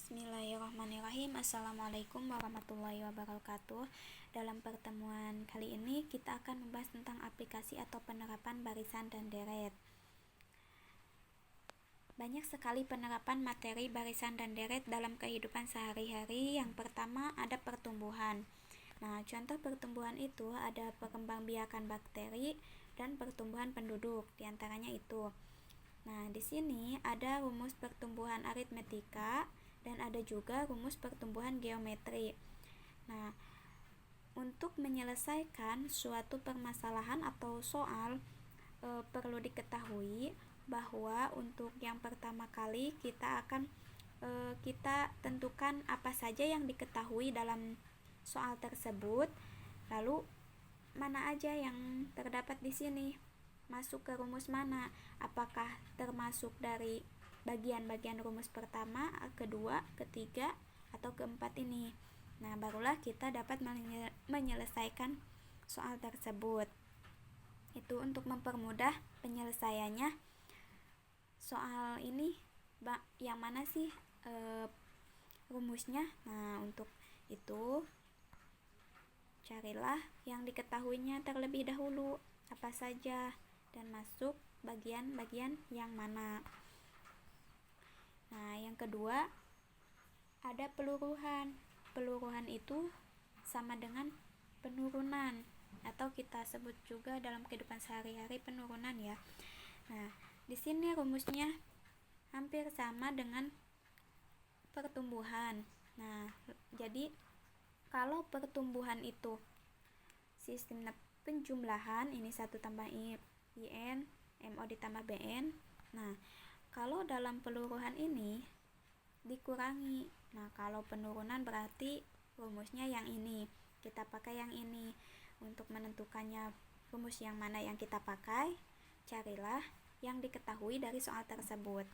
Bismillahirrahmanirrahim. Assalamualaikum warahmatullahi wabarakatuh. Dalam pertemuan kali ini kita akan membahas tentang aplikasi atau penerapan barisan dan deret. Banyak sekali penerapan materi barisan dan deret dalam kehidupan sehari-hari. Yang pertama ada pertumbuhan. Nah, contoh pertumbuhan itu ada perkembangbiakan bakteri dan pertumbuhan penduduk, diantaranya itu. Nah, di sini ada rumus pertumbuhan aritmetika dan ada juga rumus pertumbuhan geometri. Nah, untuk menyelesaikan suatu permasalahan atau soal perlu diketahui bahwa untuk yang pertama kali kita tentukan apa saja yang diketahui dalam soal tersebut, lalu mana aja yang terdapat di sini, masuk ke rumus mana, apakah termasuk dari bagian-bagian rumus pertama, kedua, ketiga, atau keempat ini. Nah, barulah kita dapat menyelesaikan soal tersebut. Itu untuk mempermudah penyelesaiannya. Soal ini yang mana sih rumusnya? Nah, untuk itu carilah yang diketahuinya terlebih dahulu apa saja dan masuk bagian-bagian yang mana. Nah, yang kedua ada peluruhan. Peluruhan itu sama dengan penurunan atau kita sebut juga dalam kehidupan sehari-hari penurunan ya. Nah, di sini rumusnya hampir sama dengan pertumbuhan. Nah, jadi kalau pertumbuhan itu sistem penjumlahan, ini 1 tambah IN, MO ditambah BN. Nah, kalau dalam peluruhan ini dikurangi. Nah, kalau penurunan berarti rumusnya yang ini. Kita pakai yang ini. Untuk menentukannya rumus yang mana yang kita pakai, carilah yang diketahui dari soal tersebut.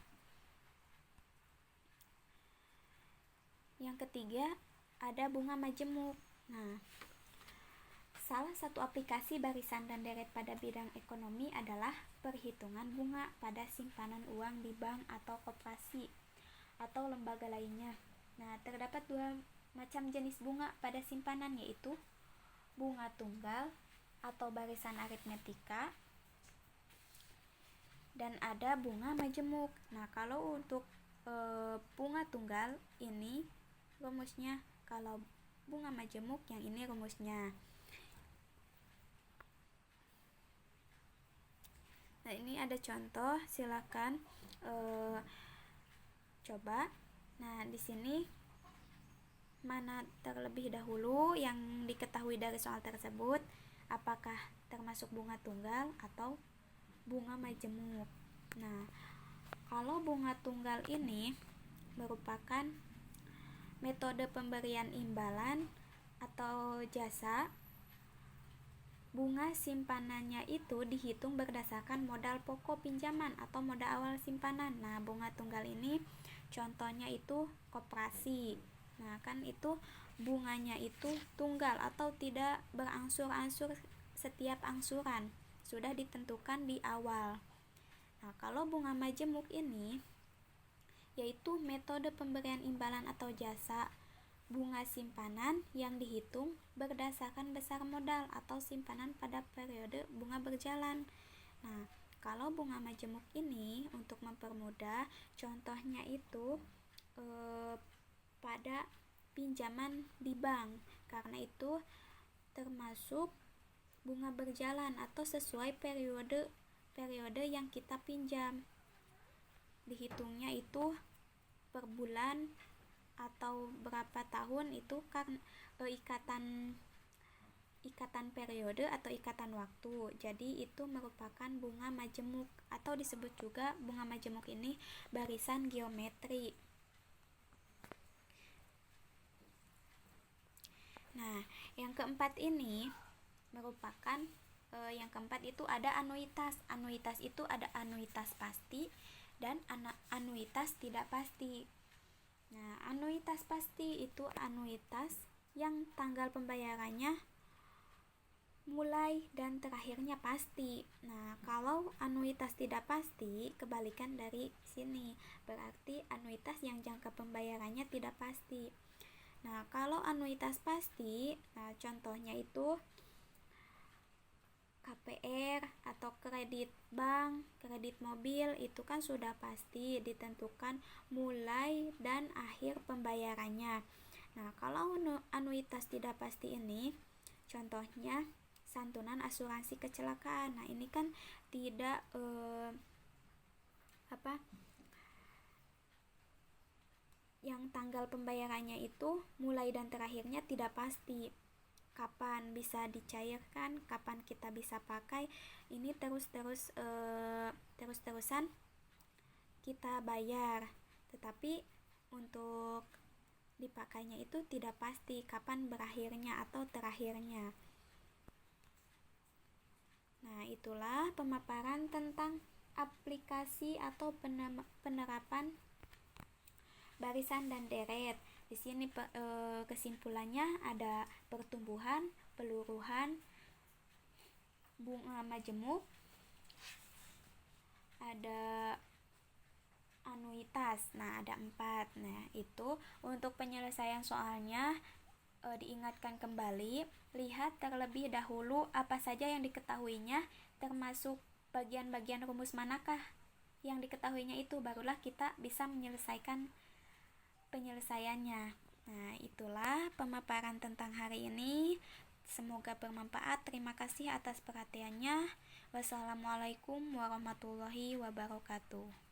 Yang ketiga, ada bunga majemuk. Nah, salah satu aplikasi barisan dan deret pada bidang ekonomi adalah perhitungan bunga pada simpanan uang di bank atau koperasi atau lembaga lainnya. Nah, terdapat 2 macam jenis bunga pada simpanan, yaitu bunga tunggal atau barisan aritmetika dan ada bunga majemuk. Nah, kalau untuk bunga tunggal ini rumusnya, kalau bunga majemuk yang ini rumusnya. Nah, ini ada contoh, silakan coba. Nah, di sini mana terlebih dahulu yang diketahui dari soal tersebut, apakah termasuk bunga tunggal atau bunga majemuk. Nah, kalau bunga tunggal ini merupakan metode pemberian imbalan atau jasa. Bunga simpanannya itu dihitung berdasarkan modal pokok pinjaman atau modal awal simpanan. Nah, bunga tunggal ini contohnya itu koperasi. Nah, kan itu bunganya itu tunggal atau tidak berangsur-angsur setiap angsuran, sudah ditentukan di awal. Nah, kalau bunga majemuk ini yaitu metode pemberian imbalan atau jasa bunga simpanan yang dihitung berdasarkan besar modal atau simpanan pada periode bunga berjalan. Nah, kalau bunga majemuk ini untuk mempermudah contohnya itu pada pinjaman di bank, karena itu termasuk bunga berjalan atau sesuai periode yang kita pinjam. Dihitungnya itu per bulan atau berapa tahun, itu kan ikatan periode atau ikatan waktu. Jadi itu merupakan bunga majemuk atau disebut juga bunga majemuk ini barisan geometri. Nah, yang keempat ini merupakan yang keempat itu ada anuitas. Anuitas itu ada anuitas pasti dan anuitas tidak pasti. Nah, anuitas pasti itu anuitas yang tanggal pembayarannya mulai dan terakhirnya pasti. Nah, kalau anuitas tidak pasti, kebalikan dari sini. Berarti anuitas yang jangka pembayarannya tidak pasti. Nah, kalau anuitas pasti, nah contohnya itu KPR atau kredit bank, kredit mobil, itu kan sudah pasti ditentukan mulai dan akhir pembayarannya. Nah, kalau anuitas tidak pasti ini, contohnya santunan asuransi kecelakaan. Nah, ini kan tidak yang tanggal pembayarannya itu mulai dan terakhirnya tidak pasti. Kapan bisa dicairkan, kapan kita bisa pakai, ini terus-terusan kita bayar. Tetapi untuk dipakainya itu tidak pasti kapan berakhirnya atau terakhirnya. Nah, itulah pemaparan tentang aplikasi atau penerapan barisan dan deret. Di sini kesimpulannya ada pertumbuhan, peluruhan, bunga majemuk, ada anuitas. Nah, ada 4. Nah, itu untuk penyelesaian soalnya diingatkan kembali, lihat terlebih dahulu apa saja yang diketahuinya, termasuk bagian-bagian rumus manakah yang diketahuinya itu, barulah kita bisa menyelesaikan penyelesaiannya. Nah, itulah pemaparan tentang hari ini. Semoga bermanfaat. Terima kasih atas perhatiannya. Wassalamualaikum warahmatullahi wabarakatuh.